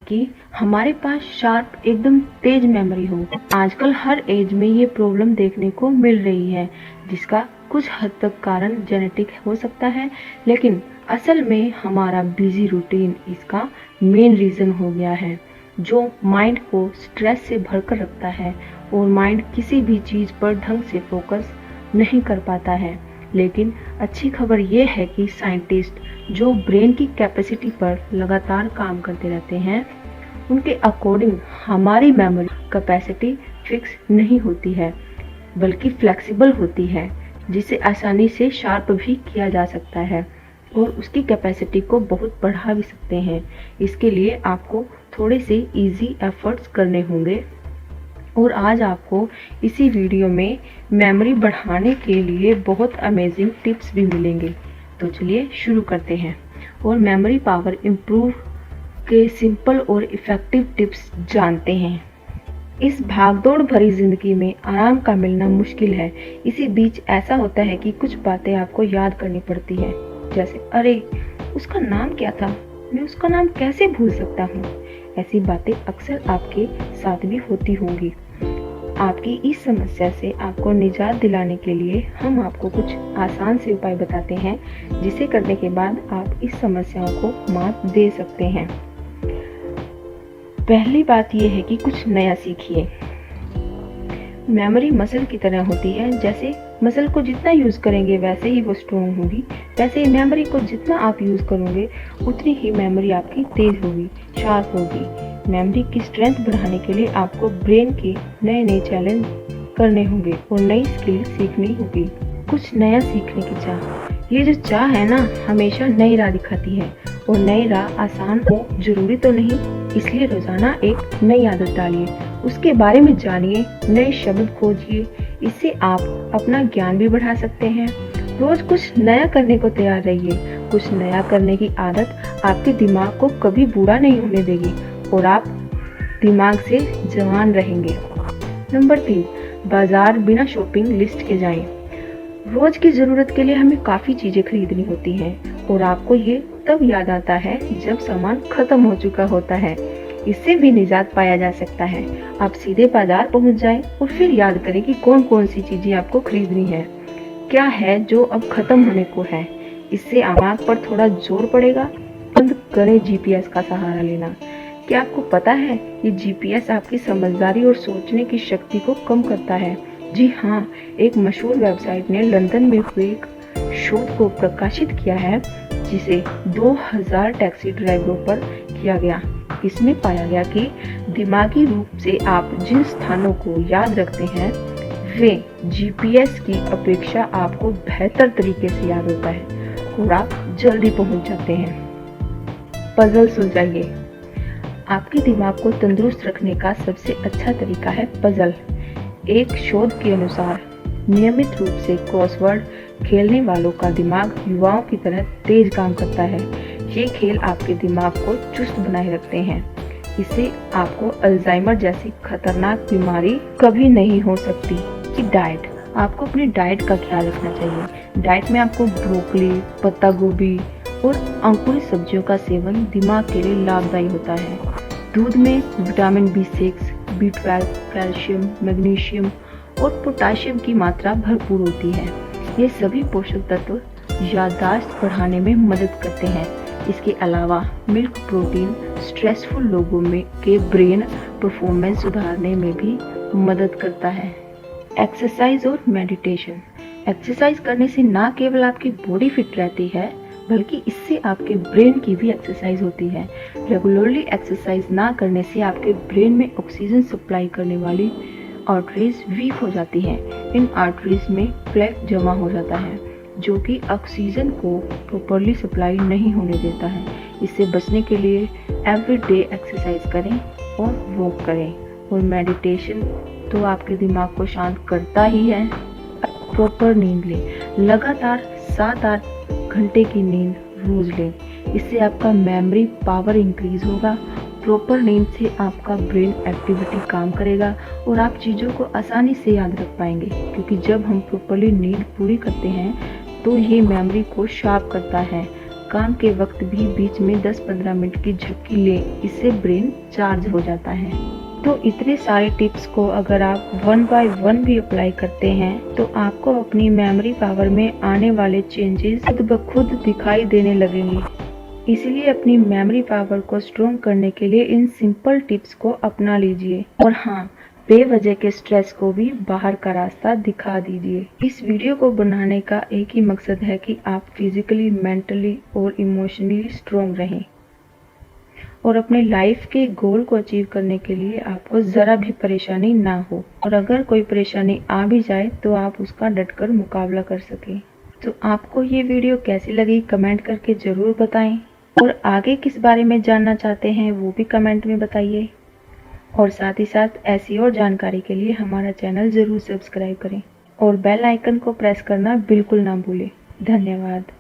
कि हमारे पास शार्प एकदम तेज मेमोरी हो। आजकल हर एज में ये प्रॉब्लम देखने को मिल रही है, जिसका कुछ हद तक कारण जेनेटिक हो सकता है, लेकिन असल में हमारा बिजी रूटीन इसका मेन रीज़न हो गया है, जो माइंड को स्ट्रेस से भरकर रखता है और माइंड किसी भी चीज़ पर ढंग से फोकस नहीं कर पाता है। लेकिन अच्छी खबर ये है कि साइंटिस्ट जो ब्रेन की कैपेसिटी पर लगातार काम करते रहते हैं, उनके अकॉर्डिंग हमारी मेमोरी कैपेसिटी फिक्स नहीं होती है, बल्कि फ्लेक्सिबल होती है, जिसे आसानी से शार्प भी किया जा सकता है और उसकी कैपेसिटी को बहुत बढ़ा भी सकते हैं। इसके लिए आपको थोड़े से इजी एफर्ट्स करने होंगे और आज आपको इसी वीडियो में मेमोरी बढ़ाने के लिए बहुत अमेजिंग टिप्स भी मिलेंगे। तो चलिए शुरू करते हैं और मेमोरी पावर इम्प्रूव के सिंपल और इफ़ेक्टिव टिप्स जानते हैं। इस भागदौड़ भरी जिंदगी में आराम का मिलना मुश्किल है। इसी बीच ऐसा होता है कि कुछ बातें आपको याद करनी पड़ती है, जैसे अरे उसका नाम क्या था, मैं उसका नाम कैसे भूल सकता हूँ। ऐसी बातें अक्सर आपके साथ भी होती होंगी। आपकी इस समस्या से आपको निजात दिलाने के लिए हम आपको कुछ आसान से उपाय बताते हैं, जिसे करने के बाद आप इस समस्याओं को मात दे सकते हैं। पहली बात यह है कि कुछ नया सीखिए। मेमोरी मसल की तरह होती है, जैसे मसल को जितना यूज करेंगे वैसे ही वो स्ट्रॉन्ग होगी, वैसे ही मेमोरी को जितना आप यूज करोगे उतनी ही मेमोरी आपकी तेज होगी, शार्प होगी। मेमोरी की स्ट्रेंथ बढ़ाने के लिए आपको ब्रेन के नए नए चैलेंज करने होंगे और नई स्किल सीखनी होगी। कुछ नया सीखने की चाह, ये जो चाह है ना, हमेशा नई राह दिखाती है और नई राह आसान हो जरूरी तो नहीं, इसलिए रोजाना एक नई आदत डालिए, उसके बारे में जानिए, नए शब्द खोजिए। इससे आप अपना ज्ञान भी बढ़ा सकते हैं। रोज कुछ नया करने को तैयार रहिए। कुछ नया करने की आदत आपके दिमाग को कभी बुरा नहीं होने देगी और आप दिमाग से जवान रहेंगे। नंबर 3, बाजार बिना शॉपिंग लिस्ट के जाएं। रोज की जरूरत के लिए हमें काफी चीजें खरीदनी होती हैं और आपको ये तब याद आता है जब सामान खत्म हो चुका होता है। इससे भी निजात पाया जा सकता है। आप सीधे बाजार पहुंच जाएं और फिर याद करें कि कौन कौन सी चीजें आपको खरीदनी है, क्या है जो अब खत्म होने को है। इससे दिमाग पर थोड़ा जोर पड़ेगा। बंद करें जीपीएस का सहारा लेना। क्या आपको पता है ये जीपीएस आपकी समझदारी और सोचने की शक्ति को कम करता है? जी हाँ, एक मशहूर वेबसाइट ने लंदन में हुए एक शोध को प्रकाशित किया है, जिसे 2000 टैक्सी ड्राइवरों पर किया गया। इसमें पाया गया कि दिमागी रूप से आप जिन स्थानों को याद रखते हैं, वे जीपीएस की अपेक्षा आपको बेहतर तरीके से याद होता है और आप जल्दी पहुंच जाते हैं। पजल सुलझाइए। आपके दिमाग को तंदुरुस्त रखने का सबसे अच्छा तरीका है पजल। एक शोध के अनुसार नियमित रूप से क्रॉसवर्ड खेलने वालों का दिमाग युवाओं की तरह तेज काम करता है। ये खेल आपके दिमाग को चुस्त बनाए रखते हैं। इससे आपको अल्जाइमर जैसी खतरनाक बीमारी कभी नहीं हो सकती। कि डाइट, आपको अपनी डाइट का ख्याल रखना चाहिए। डाइट में आपको ब्रोकली, पत्ता गोभी और अंकुरित सब्जियों का सेवन दिमाग के लिए लाभदायी होता है। दूध में vitamin B6, B12, calcium, magnesium और पोटाशियम की मात्रा भरपूर होती है। ये सभी पोषक तत्व याददाश्त बढ़ाने में मदद करते हैं। इसके अलावा मिल्क प्रोटीन स्ट्रेसफुल लोगों में के ब्रेन परफॉर्मेंस सुधारने में भी मदद करता है। एक्सरसाइज और मेडिटेशन। एक्सरसाइज करने से न केवल आपकी बॉडी फिट रहती है, बल्कि इससे आपके ब्रेन की भी एक्सरसाइज होती है। रेगुलरली एक्सरसाइज ना करने से आपके ब्रेन में ऑक्सीजन सप्लाई करने वाली आर्टरीज वीक हो जाती हैं। इन आर्टरीज में प्लेक जमा हो जाता है, जो कि ऑक्सीजन को प्रॉपरली सप्लाई नहीं होने देता है। इससे बचने के लिए एवरीडे एक्सरसाइज करें और वॉक करें। और मेडिटेशन तो आपके दिमाग को शांत करता ही है। प्रॉपर नींद लें। लगातार 7-8 घंटे की नींद रोज लें। इससे आपका मेमोरी पावर इंक्रीज होगा। प्रॉपर नींद से आपका ब्रेन एक्टिविटी काम करेगा और आप चीज़ों को आसानी से याद रख पाएंगे, क्योंकि जब हम प्रॉपरली नींद पूरी करते हैं तो ये मेमोरी को शार्प करता है काम के वक्त भी बीच में 10-15 मिनट की झपकी लें, इससे ब्रेन चार्ज हो जाता है। तो इतने सारे टिप्स को अगर आप 1 बाय 1 भी अप्लाई करते हैं तो आपको अपनी मेमोरी पावर में आने वाले चेंजेस खुद ब खुद दिखाई देने लगेंगे। इसलिए अपनी मेमोरी पावर को स्ट्रॉन्ग करने के लिए इन सिंपल टिप्स को अपना लीजिए और हाँ, बेवजह के स्ट्रेस को भी बाहर का रास्ता दिखा दीजिए। इस वीडियो को बनाने का एक ही मकसद है कि आप फिजिकली, मेंटली और इमोशनली स्ट्रॉन्ग रहें और अपने लाइफ के गोल को अचीव करने के लिए आपको ज़रा भी परेशानी ना हो और अगर कोई परेशानी आ भी जाए तो आप उसका डटकर मुकाबला कर सकें। तो आपको ये वीडियो कैसी लगी कमेंट करके ज़रूर बताएं और आगे किस बारे में जानना चाहते हैं वो भी कमेंट में बताइए और साथ ही साथ ऐसी और जानकारी के लिए हमारा चैनल ज़रूर सब्सक्राइब करें और बेल आइकन को प्रेस करना बिल्कुल ना भूलें। धन्यवाद।